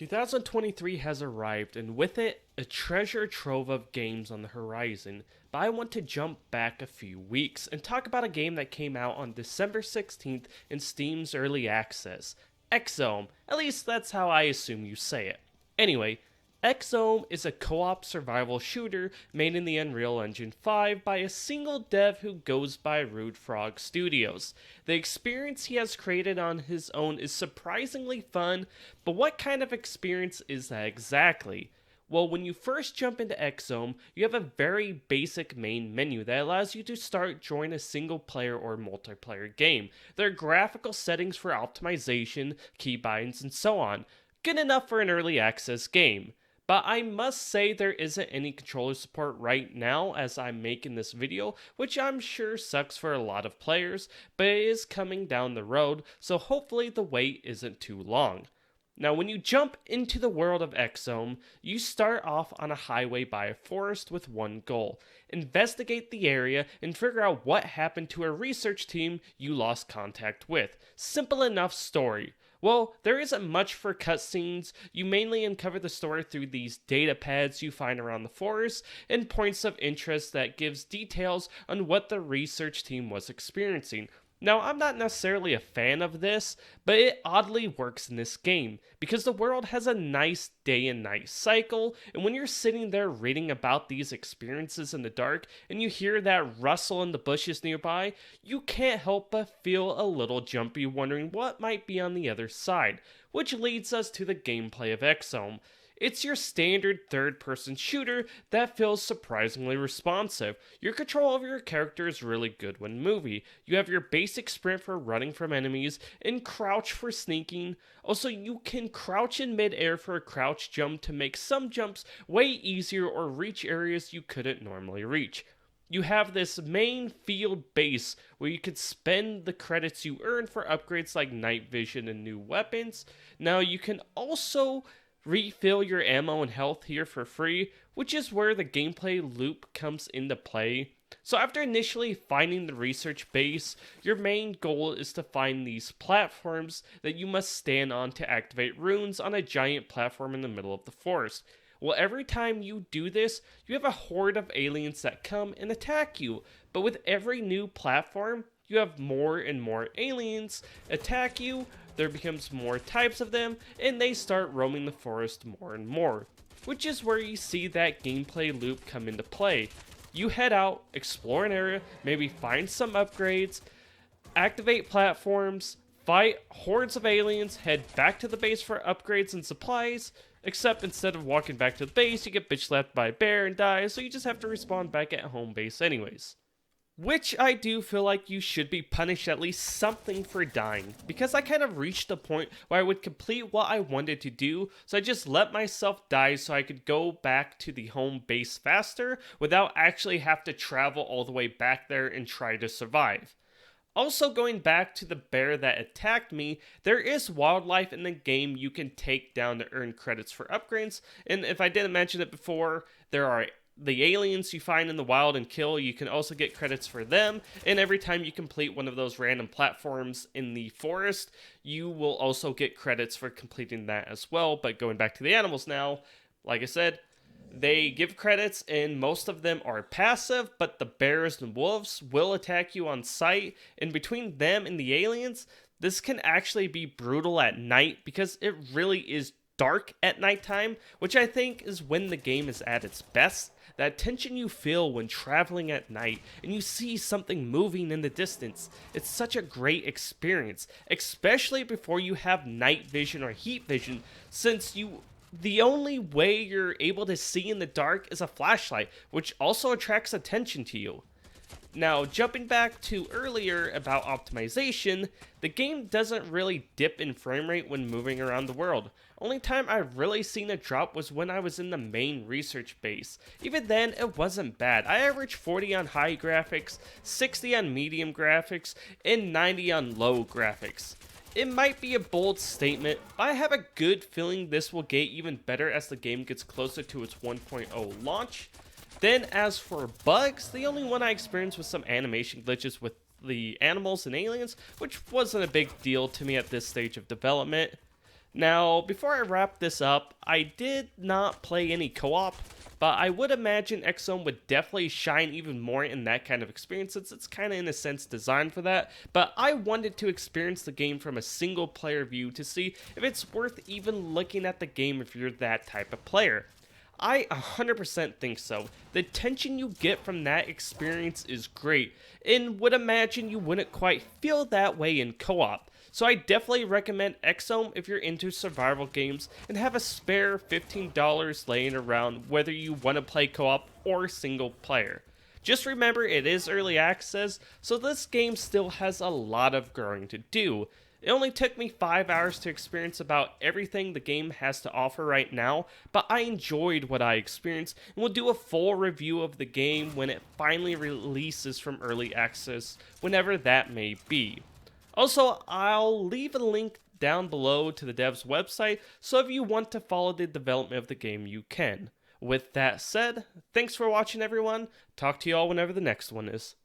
2023 has arrived, and with it, a treasure trove of games on the horizon. But I want to jump back a few weeks and talk about a game that came out on December 16th in Steam's early access. Exome. At least that's how I assume you say it. Anyway, Exome is a co-op survival shooter made in the Unreal Engine 5 by a single dev who goes by Rude Frog Studios. The experience he has created on his own is surprisingly fun, but what kind of experience is that exactly? Well, when you first jump into Exome, you have a very basic main menu that allows you to start join a single player or multiplayer game. There are graphical settings for optimization, keybinds, and so on. Good enough for an early access game. But I must say there isn't any controller support right now as I'm making this video, which I'm sure sucks for a lot of players, but it is coming down the road, so hopefully the wait isn't too long. Now, when you jump into the world of Exome, you start off on a highway by a forest with one goal: investigate the area and figure out what happened to a research team you lost contact with. Simple enough story. Well, there isn't much for cutscenes. You mainly uncover the story through these data pads you find around the forest and points of interest that gives details on what the research team was experiencing. Now, I'm not necessarily a fan of this, but it oddly works in this game, because the world has a nice day and night cycle, and when you're sitting there reading about these experiences in the dark, and you hear that rustle in the bushes nearby, you can't help but feel a little jumpy wondering what might be on the other side, which leads us to the gameplay of Exome. It's your standard third-person shooter that feels surprisingly responsive. Your control over your character is really good when moving. You have your basic sprint for running from enemies and crouch for sneaking. Also, you can crouch in mid-air for a crouch jump to make some jumps way easier or reach areas you couldn't normally reach. You have this main field base where you could spend the credits you earn for upgrades like night vision and new weapons. Now, you can also refill your ammo and health here for free, which is where the gameplay loop comes into play. So after initially finding the research base, your main goal is to find these platforms that you must stand on to activate runes on a giant platform in the middle of the forest. Well, every time you do this, you have a horde of aliens that come and attack you, but with every new platform, you have more and more aliens attack you. There becomes more types of them, and they start roaming the forest more and more, which is where you see that gameplay loop come into play. You head out, explore an area, maybe find some upgrades, activate platforms, fight hordes of aliens, head back to the base for upgrades and supplies, except instead of walking back to the base, you get bitch slapped by a bear and die, so you just have to respawn back at home base anyways. Which I do feel like you should be punished at least something for dying, because I kind of reached the point where I would complete what I wanted to do, so I just let myself die so I could go back to the home base faster without actually have to travel all the way back there and try to survive. Also, going back to the bear that attacked me, there is wildlife in the game you can take down to earn credits for upgrades, and if I didn't mention it before, there are the aliens you find in the wild and kill. You can also get credits for them, and every time you complete one of those random platforms in the forest, you will also get credits for completing that as well. But going back to the animals now, like I said, they give credits, and most of them are passive, but the bears and wolves will attack you on sight, and between them and the aliens, this can actually be brutal at night because it really is dark at nighttime, which I think is when the game is at its best. That tension you feel when traveling at night and you see something moving in the distance. It's such a great experience, especially before you have night vision or heat vision, since the only way you're able to see in the dark is a flashlight, which also attracts attention to you. Now, jumping back to earlier about optimization, the game doesn't really dip in frame rate when moving around the world. Only time I've really seen a drop was when I was in the main research base. Even then, it wasn't bad. I averaged 40 on high graphics, 60 on medium graphics, and 90 on low graphics. It might be a bold statement, but I have a good feeling this will get even better as the game gets closer to its 1.0 launch. Then as for bugs, the only one I experienced was some animation glitches with the animals and aliens, which wasn't a big deal to me at this stage of development. Now, before I wrap this up, I did not play any co-op, but I would imagine Exome would definitely shine even more in that kind of experience since it's kind of in a sense designed for that, but I wanted to experience the game from a single player view to see if it's worth even looking at the game if you're that type of player. I 100% think so. The tension you get from that experience is great, and would imagine you wouldn't quite feel that way in co-op. So I definitely recommend Exome if you're into survival games and have a spare $15 laying around whether you want to play co-op or single player. Just remember it is early access, so this game still has a lot of growing to do. It only took me 5 hours to experience about everything the game has to offer right now, but I enjoyed what I experienced and will do a full review of the game when it finally releases from early access, whenever that may be. Also, I'll leave a link down below to the dev's website, so if you want to follow the development of the game, you can. With that said, thanks for watching everyone, talk to you all whenever the next one is.